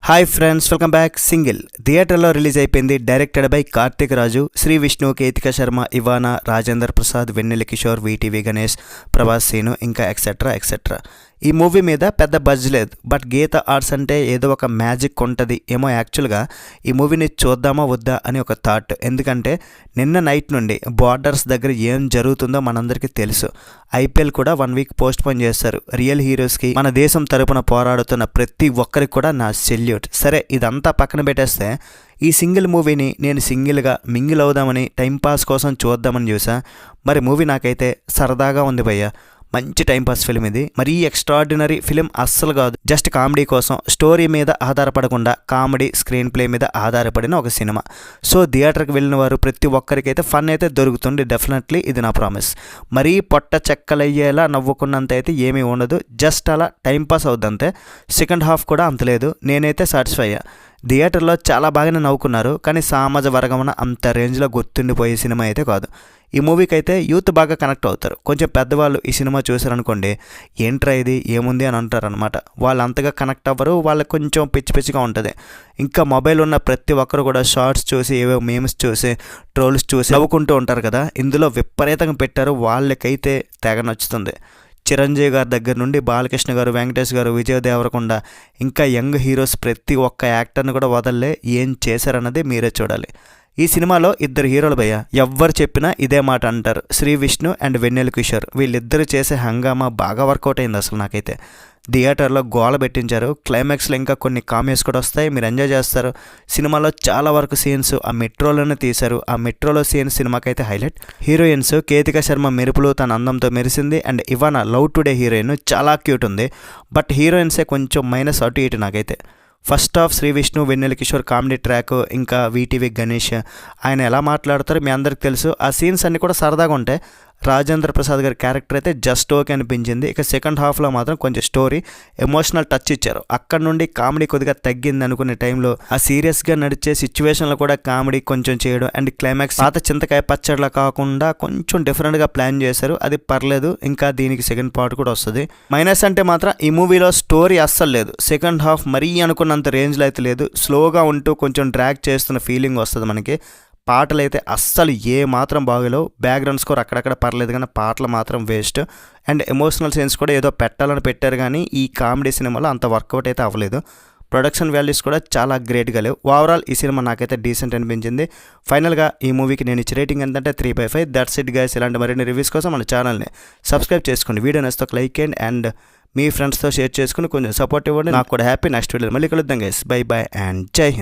Hi friends, welcome back. Single థియేటర్లో release అయిపోయింది. Directed by Karthik Raju, Sri Vishnu, Ketika Sharma, Ivana, Rajendra Prasad, Vennela Kishore, VTV Ganesh, Prabhas Seenu, ఇంకా ఎక్సెట్రా ఎక్సెట్రా. ఈ మూవీ మీద పెద్ద బజ్ లేదు, బట్ గీత ఆర్ట్స్ అంటే ఏదో ఒక మ్యాజిక్ ఉంటుంది ఏమో. యాక్చువల్గా ఈ మూవీని చూద్దామా వద్దా అని ఒక థాట్. ఎందుకంటే నిన్న నైట్ నుండి బార్డర్స్ దగ్గర ఏం జరుగుతుందో మనందరికీ తెలుసు. ఐపీఎల్ కూడా 1 వీక్ పోస్ట్ పోన్ చేస్తారు. రియల్ హీరోస్కి, మన దేశం తరపున పోరాడుతున్న ప్రతి ఒక్కరికి కూడా నా సెల్యూట్. సరే, ఇదంతా పక్కన పెట్టేస్తే ఈ సింగిల్ మూవీని నేను సింగిల్గా మింగిల్ అవుదామని టైంపాస్ కోసం చూద్దామని చూసా. మరి మూవీ నాకైతే సరదాగా ఉంది భయ్య. మంచి టైంపాస్ ఫిలిం ఇది. మరీ ఎక్స్ట్రాడినరీ ఫిలిం అస్సలు కాదు. జస్ట్ కామెడీ కోసం, స్టోరీ మీద ఆధారపడకుండా కామెడీ స్క్రీన్ ప్లే మీద ఆధారపడిన ఒక సినిమా. సో థియేటర్కి వెళ్ళిన వారు ప్రతి ఒక్కరికైతే ఫన్ అయితే దొరుకుతుంది డెఫినెట్లీ. ఇది నా ప్రామిస్. మరీ పొట్ట చెక్కలయ్యేలా నవ్వుకున్నంత అయితే ఏమీ ఉండదు. జస్ట్ అలా టైంపాస్ అవుద్దంతే. సెకండ్ హాఫ్ కూడా అంతలేదు. నేనైతే సాటిస్ఫై అయ్యా. థియేటర్లో చాలా బాగానే నవ్వుకున్నారు, కానీ సామాజ వర్గమున అంత రేంజ్లో గుర్తుండిపోయే సినిమా అయితే కాదు. ఈ మూవీకి అయితే యూత్ బాగా కనెక్ట్ అవుతారు. కొంచెం పెద్దవాళ్ళు ఈ సినిమా చూసారనుకోండి, ఏంట్రా ఇది ఏముంది అని అంటారనమాట. వాళ్ళు అంతగా కనెక్ట్ అవ్వరు, వాళ్ళకి కొంచెం పిచ్చి పిచ్చిగా ఉంటుంది. ఇంకా మొబైల్ ఉన్న ప్రతి ఒక్కరు కూడా షార్ట్స్ చూసి, ఏవో మేమ్స్ చూసి, ట్రోల్స్ చూసి నవ్వుకుంటూ ఉంటారు కదా. ఇందులో విపరీతంగా పెట్టారు, వాళ్ళకైతే తెగ నచ్చుతుంది. చిరంజీవి గారి దగ్గర నుండి బాలకృష్ణ గారు, వెంకటేష్ గారు, విజయ్ దేవరకొండ, ఇంకా యంగ్ హీరోస్ ప్రతి ఒక్క యాక్టర్ని కూడా వదల్లే. ఏం చేశారన్నది మీరే చూడాలి. ఈ సినిమాలో 2 హీరోలు భయ్య. ఎవ్వరు చెప్పినా ఇదే మాట అంటారు. శ్రీ విష్ణు అండ్ వెన్నెల కిషోర్, వీళ్ళిద్దరు చేసే హంగామా బాగా వర్కౌట్ అయింది అసలు నాకైతే. థియేటర్లో గోల పెట్టించారు. క్లైమాక్స్లో ఇంకా కొన్ని కామెడీస్ కూడా వస్తాయి, మీరు ఎంజాయ్ చేస్తారు. సినిమాలో చాలా వరకు సీన్స్ ఆ మెట్రోలోనే తీశారు. ఆ మెట్రోలో సీన్ సినిమాకైతే హైలైట్. హీరోయిన్స్ కేతిక శర్మ మెరుపులు తన అందంతో మెరిసింది. అండ్ ఇవానా లవ్ టుడే హీరోయిన్ చాలా క్యూట్ ఉంది. బట్ హీరోయిన్సే కొంచెం మైనస్ అటు ఇటు నాకైతే. First half Sri Vishnu, Vennela Kishore comedy track, ఇంకా వీటీవీ గణేష్ ఆయన ఎలా మాట్లాడతారో మీ అందరికి తెలుసు. ఆ సీన్స్ అన్నీ కూడా సరదాగా ఉంటాయి. రాజేంద్ర ప్రసాద్ గారి క్యారెక్టర్ అయితే జస్ట్ ఓకే అనిపించింది. ఇక సెకండ్ హాఫ్లో మాత్రం కొంచెం స్టోరీ ఎమోషనల్ టచ్ ఇచ్చారు. అక్కడ నుండి కామెడీ కొద్దిగా తగ్గింది అనుకునే టైంలో ఆ సీరియస్గా నడిచే సిచ్యువేషన్లో కూడా కామెడీ కొంచెం చేయడం. అండ్ క్లైమాక్స్ పాత చింతకాయ పచ్చడిలా కాకుండా కొంచెం డిఫరెంట్గా ప్లాన్ చేశారు. అది పర్లేదు. ఇంకా దీనికి సెకండ్ పార్ట్ కూడా వస్తుంది. మైనస్ అంటే మాత్రం ఈ మూవీలో స్టోరీ అస్సలు లేదు. సెకండ్ హాఫ్ మరీ అనుకున్నంత రేంజ్లో అయితే లేదు. స్లోగా ఉంటూ కొంచెం డ్రాగ్ చేస్తున్న ఫీలింగ్ వస్తుంది మనకి. పాటలు అయితే అస్సలు ఏ మాత్రం బాగలేవు. బ్యాక్గ్రౌండ్ స్కోర్ అక్కడక్కడ పర్లేదు, కానీ పాటలు మాత్రం వేస్ట్. అండ్ ఎమోషనల్ సీన్స్ కూడా ఏదో పెట్టాలని పెట్టారు, కానీ ఈ కామెడీ సినిమాలో అంత వర్కౌట్ అయితే అవ్వలేదు. ప్రొడక్షన్ వాల్యూస్ కూడా చాలా గ్రేట్గా లేవు. ఓవరాల్ ఈ సినిమా నాకైతే డీసెంట్ అనిపించింది. ఫైనల్గా ఈ మూవీకి నేను ఇచ్చే రేటింగ్ ఎంతంటే 3/5. That's it guys. ఇలాంటి మరిన్ని రివ్యూస్ కోసం మన ఛానల్ని సబ్స్క్రైబ్ చేసుకోండి. వీడియో నచ్చితే ఒక లైక్ చేయండి అండ్ మీ ఫ్రెండ్స్తో షేర్ చేసుకుని కొంచెం సపోర్ట్ ఇవ్వండి. నాకు కూడా హ్యాపీ. నెక్స్ట్ వీడియో మళ్ళీ కలుద్దాం గైస్. బై బై అండ్ జై హింద్.